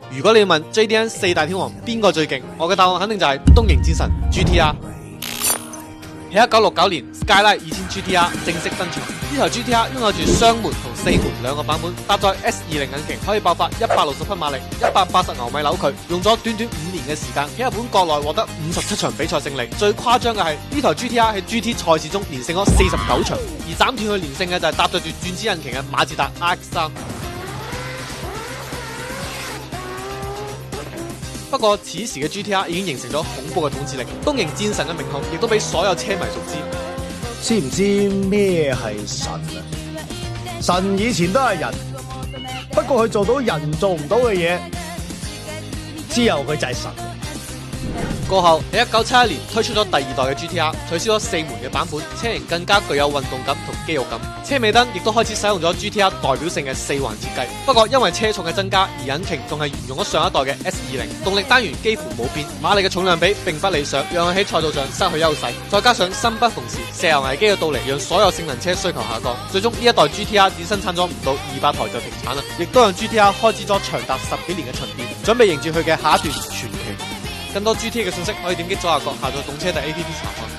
如果你問 JDM 4大天王邊個最勁，我嘅答案肯定就係東瀛戰神 GTR。喺1969年 Skyline 2000 GTR 正式登場，呢台 GTR 擁有住雙門同四門兩個版本，搭載 S20 引擎，可以爆發160匹馬力、180牛米扭矩，用咗短短5年嘅時間，喺日本國內獲得57場比賽勝利。最誇張嘅係呢台 GTR 喺 GT 賽事中連勝咗49場，而斬斷佢連勝嘅就係搭載住轉子引擎嘅馬自達 RX-3。不過此時嘅 GTR 已經形成咗恐怖嘅統治力，東瀛戰神嘅名號亦都俾所有車迷熟知。知唔知咩係神啊？神以前都係人，不過佢做到人做唔到嘅嘢，之後佢就係神。過後喺1971年推出咗第二代嘅 GTR， 取消咗4門嘅版本，車型更加具有運動感同肌肉感。車尾燈亦都開始使用咗 GTR 代表性嘅4環設計。不過因為車重嘅增加，而引擎仲係沿用咗上一代嘅 S20， 動力單元幾乎冇變，馬力嘅重量比並不理想，讓佢喺賽道上失去優勢。再加上生不逢時，石油危機嘅到嚟，讓所有性能車需求下降，最終呢一代 GTR 只生產咗唔到200台就停產啦，亦都讓 GTR 開始咗長達10幾年嘅巡店，準備迎接佢嘅下一段傳奇。更多 GT 嘅信息可以點擊左下角下載動車帝 APP 查看。